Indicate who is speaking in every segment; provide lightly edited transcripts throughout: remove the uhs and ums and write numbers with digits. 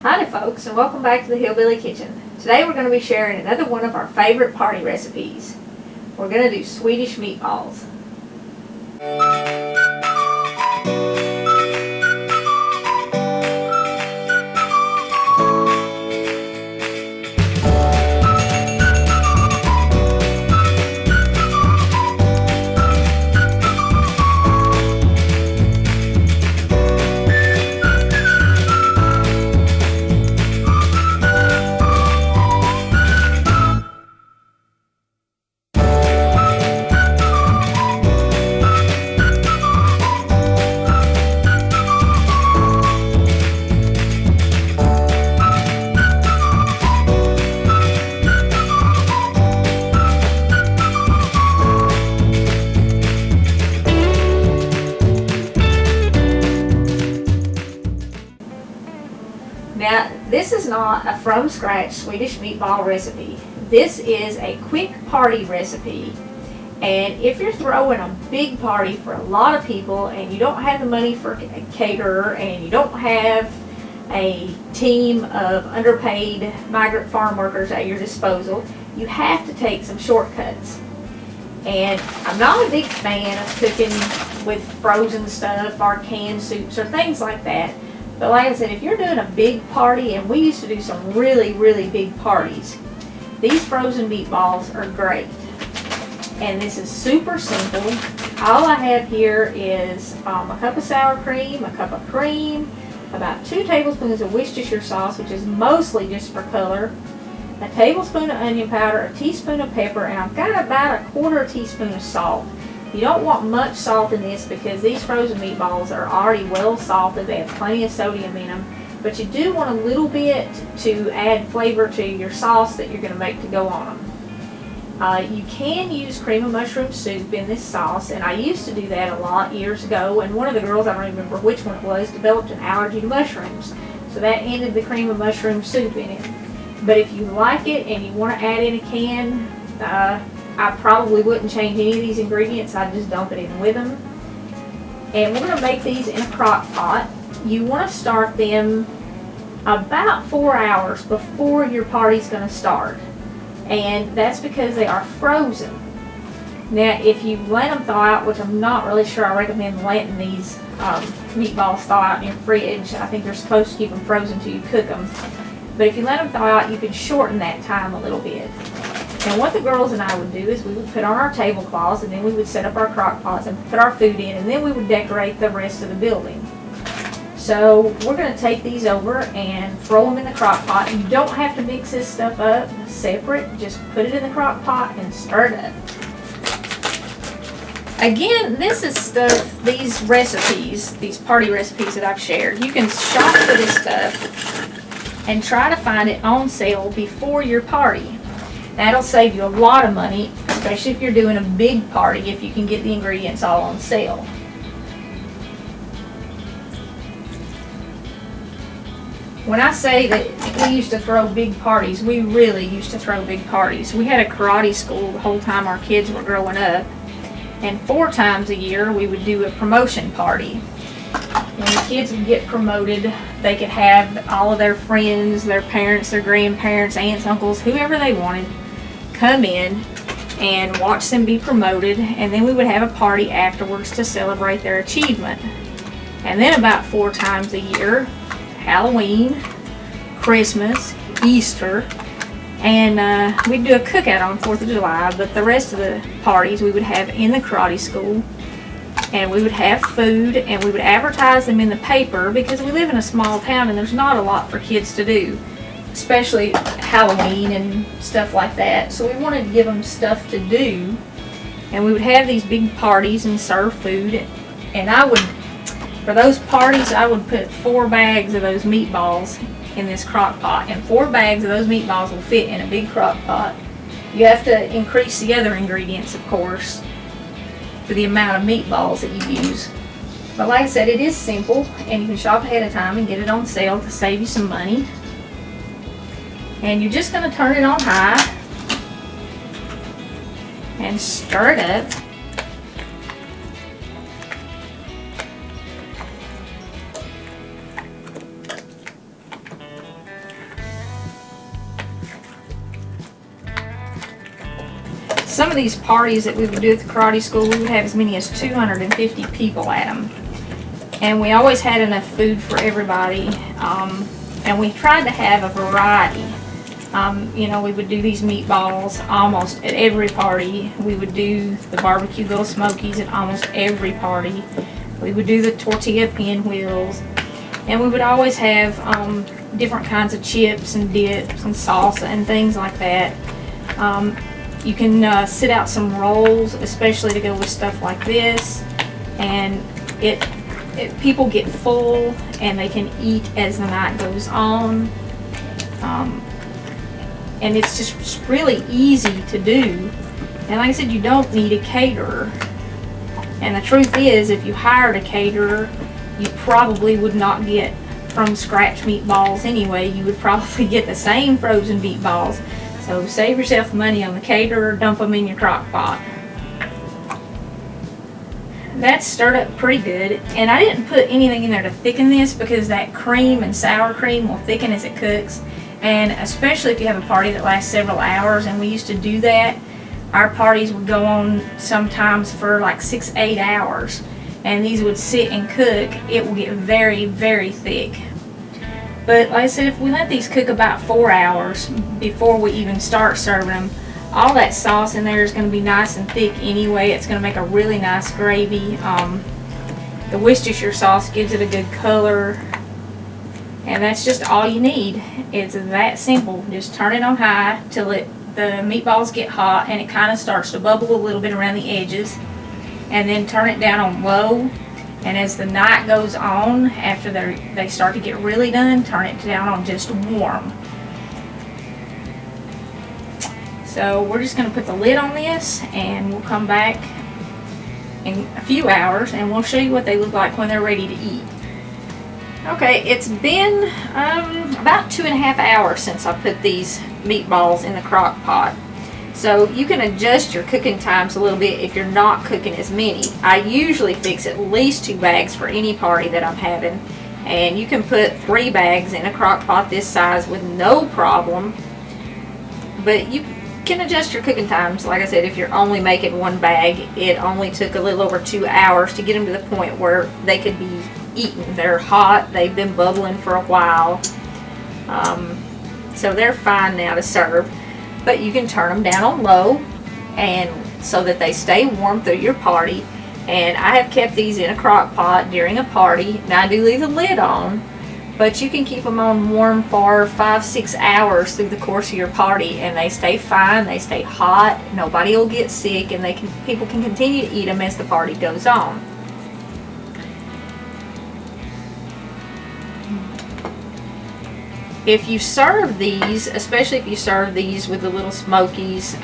Speaker 1: Howdy folks, and welcome back to the Hillbilly Kitchen. Today we're going to be sharing another one of our favorite party recipes. We're going to do Swedish meatballs. Now, this is not a from-scratch Swedish meatball recipe. This is a quick party recipe. And if you're throwing a big party for a lot of people and you don't have the money for a caterer and you don't have a team of underpaid migrant farm workers at your disposal, you have to take some shortcuts. And I'm not a big fan of cooking with frozen stuff or canned soups or things like that. But like I said, if you're doing a big party, and we used to do some really big parties, these frozen meatballs are great. And this is super simple. All I have here is a cup of sour cream, a cup of cream, about 2 tablespoons of Worcestershire sauce, which is mostly just for color, a tablespoon of onion powder, a teaspoon of pepper, and I've got about a 1/4 teaspoon of salt. You don't want much salt in this because these frozen meatballs are already well salted. They have plenty of sodium in them. But you do want a little bit to add flavor to your sauce that you're going to make to go on them. You can use cream of mushroom soup in this sauce, and I used to do that a lot years ago, and one of the girls, I don't remember which one it was, developed an allergy to mushrooms. So that ended the cream of mushroom soup in it. But if you like it and you want to add in a can, I probably wouldn't change any of these ingredients. I'd just dump it in with them. And we're going to make these in a crock pot. You want to start them about 4 hours before your party's going to start. And that's because they are frozen. Now, if you let them thaw out, which I'm not really sure I recommend letting these meatballs thaw out in your fridge. I think you're supposed to keep them frozen until you cook them. But if you let them thaw out, you can shorten that time a little bit. And what the girls and I would do is we would put on our tablecloths, and then we would set up our crock pots and put our food in, and then we would decorate the rest of the building. So we're going to take these over and throw them in the crock pot. You don't have to mix this stuff up separate. Just put it in the crock pot and stir it up. Again, this is stuff, these recipes, these party recipes that I've shared. You can shop for this stuff and try to find it on sale before your party. That'll save you a lot of money, especially if you're doing a big party, if you can get the ingredients all on sale. When I say that we used to throw big parties, we really used to throw big parties. We had a karate school the whole time our kids were growing up, and 4 times a year we would do a promotion party. When the kids would get promoted, they could have all of their friends, their parents, their grandparents, aunts, uncles, whoever they wanted, come in and watch them be promoted, and then we would have a party afterwards to celebrate their achievement. And then about 4 times a year, Halloween, Christmas, Easter, and we'd do a cookout on 4th of July, but the rest of the parties we would have in the karate school. And we would have food, and we would advertise them in the paper because we live in a small town and there's not a lot for kids to do, especially Halloween and stuff like that. So we wanted to give them stuff to do, and we would have these big parties and serve food. And for those parties, I would put 4 bags of those meatballs in this crock pot, and 4 bags of those meatballs will fit in a big crock pot. You have to increase the other ingredients, of course, for the amount of meatballs that you use. But like I said, it is simple, and you can shop ahead of time and get it on sale to save you some money. And you're just going to turn it on high and stir it up. some of these parties that we would do at the karate school, we would have as many as 250 people at them. And we always had enough food for everybody. And we tried to have a variety. You know, we would do these meatballs almost at every party. We would do the barbecue little smokies at almost every party. We would do the tortilla pinwheels. And we would always have different kinds of chips and dips and salsa and things like that. You can sit out some rolls, especially to go with stuff like this. And people get full and they can eat as the night goes on. And it's just really easy to do. And like I said, you don't need a caterer. And the truth is, if you hired a caterer, you probably would not get from scratch meatballs anyway. You would probably get the same frozen meatballs. So save yourself money on the caterer, dump them in your crock pot. That's stirred up pretty good. And I didn't put anything in there to thicken this because that cream and sour cream will thicken as it cooks. And especially if you have a party that lasts several hours, and we used to do that. Our parties would go on sometimes for like 6-8 hours, and these would sit and cook. It will get very, very thick. But like I said, if we let these cook about 4 hours before we even start serving them, all that sauce in there is going to be nice and thick anyway. It's going to make a really nice gravy. The Worcestershire sauce gives it a good color. And that's just all you need. It's that simple. Just turn it on high till the meatballs get hot and it kind of starts to bubble a little bit around the edges. And then turn it down on low. And as the night goes on, after they start to get really done, turn it down on just warm. So we're just going to put the lid on this, and we'll come back in a few hours and we'll show you what they look like when they're ready to eat. Okay, it's been about 2.5 hours since I put these meatballs in the crock pot. So you can adjust your cooking times a little bit if you're not cooking as many. I usually fix at least 2 bags for any party that I'm having. And you can put 3 bags in a crock pot this size with no problem. But you can adjust your cooking times. Like I said, if you're only making 1 bag, it only took a little over 2 hours to get them to the point where they could be eaten. They're hot, they've been bubbling for a while, so they're fine now to serve. But you can turn them down on low, and so that they stay warm through your party. And I have kept these in a crock pot during a party. Now I do leave the lid on, but you can keep them on warm for 5-6 hours through the course of your party, and they stay fine, they stay hot, nobody will get sick, and people can continue to eat them as the party goes on. If you serve these, especially if you serve these with the little smokies,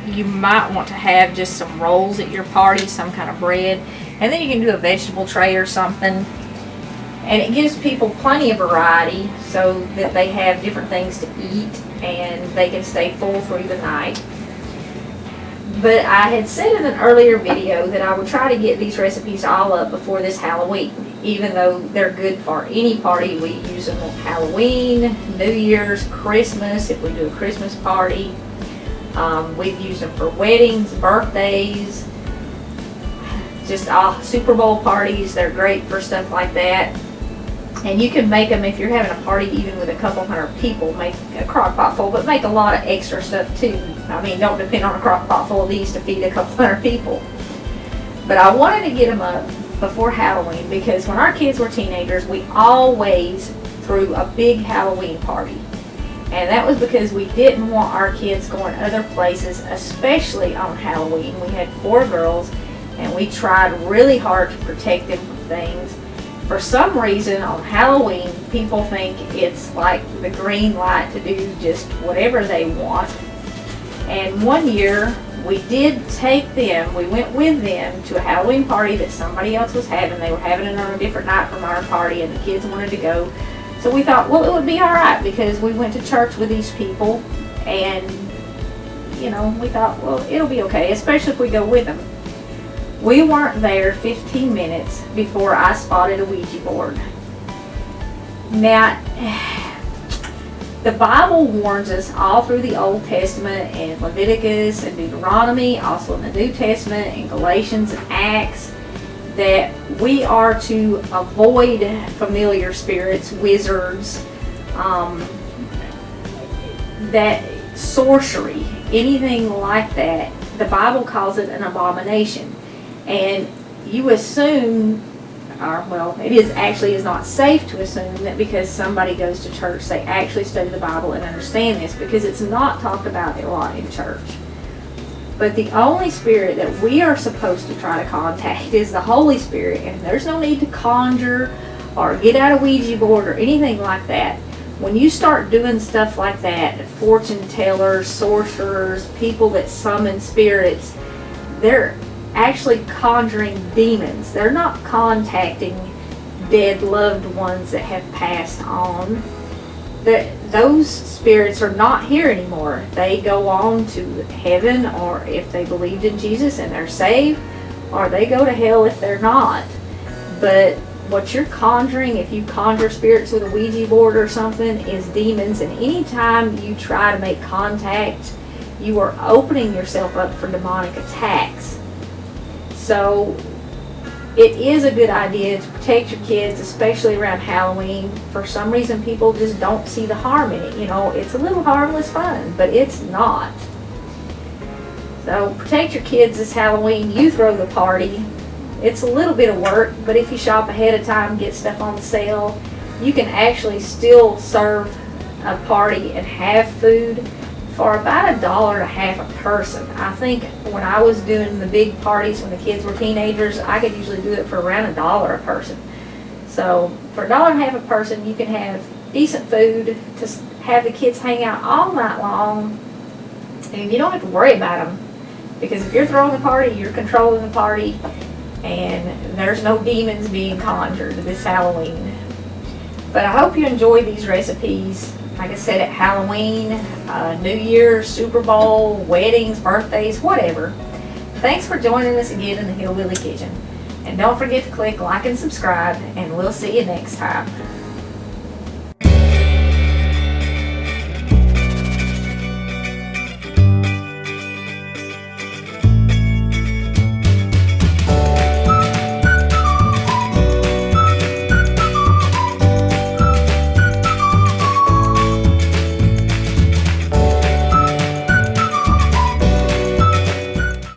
Speaker 1: you might want to have just some rolls at your party, some kind of bread, and then you can do a vegetable tray or something. And it gives people plenty of variety so that they have different things to eat and they can stay full through the night. But I had said in an earlier video that I would try to get these recipes all up before this Halloween. Even though they're good for any party, we use them on Halloween, New Year's, Christmas, if we do a Christmas party. We've used them for weddings, birthdays, just all Super Bowl parties. They're great for stuff like that. And you can make them if you're having a party even with a couple hundred people. Make a crock pot full, but make a lot of extra stuff too. I mean, don't depend on a crock pot full of these to feed a couple hundred people. But I wanted to get them up before Halloween because when our kids were teenagers, we always threw a big Halloween party. And that was because we didn't want our kids going other places, especially on Halloween. We had 4 girls, and we tried really hard to protect them from things. For some reason, on Halloween, people think it's like the green light to do just whatever they want. And one year, we did take them, we went with them to a Halloween party that somebody else was having. They were having it on a different night from our party, and the kids wanted to go. So we thought, well, it would be all right because we went to church with these people, and, you know, we thought, well, it'll be okay, especially if we go with them. We weren't there 15 minutes before I spotted a Ouija board. Now, The Bible warns us all through the Old Testament and Leviticus and Deuteronomy, also in the New Testament and Galatians and Acts, that we are to avoid familiar spirits, wizards, that sorcery, anything like that. The Bible calls it an abomination. And you assume, or well, it is not safe to assume that because somebody goes to church they actually study the Bible and understand this, because it's not talked about a lot in church. But the only spirit that we are supposed to try to contact is the Holy Spirit, and there's no need to conjure or get out a Ouija board or anything like that. When you start doing stuff like that, fortune tellers, sorcerers, people that summon spirits, they're actually conjuring demons. They're not contacting dead loved ones that have passed on. Those spirits are not here anymore. They go on to heaven, or if they believed in Jesus and they're saved, or they go to hell if they're not. But what you're conjuring, if you conjure spirits with a Ouija board or something, is demons. And anytime you try to make contact, you are opening yourself up for demonic attacks. So it is a good idea to protect your kids, especially around Halloween. For some reason, people just don't see the harm in it. You know, it's a little harmless fun, but it's not. So protect your kids this Halloween. You throw the party. It's a little bit of work, but if you shop ahead of time, get stuff on sale, you can actually still serve a party and have food for about $1.50 a person. I think when I was doing the big parties when the kids were teenagers, I could usually do it for around $1 a person. So for $1.50 a person, you can have decent food to have the kids hang out all night long, and you don't have to worry about them, because if you're throwing the party, you're controlling the party, and there's no demons being conjured this Halloween. But I hope you enjoy these recipes. Like I said, at Halloween, New Year's, Super Bowl, weddings, birthdays, whatever. Thanks for joining us again in the Hillbilly Kitchen. And don't forget to click like and subscribe, and we'll see you next time.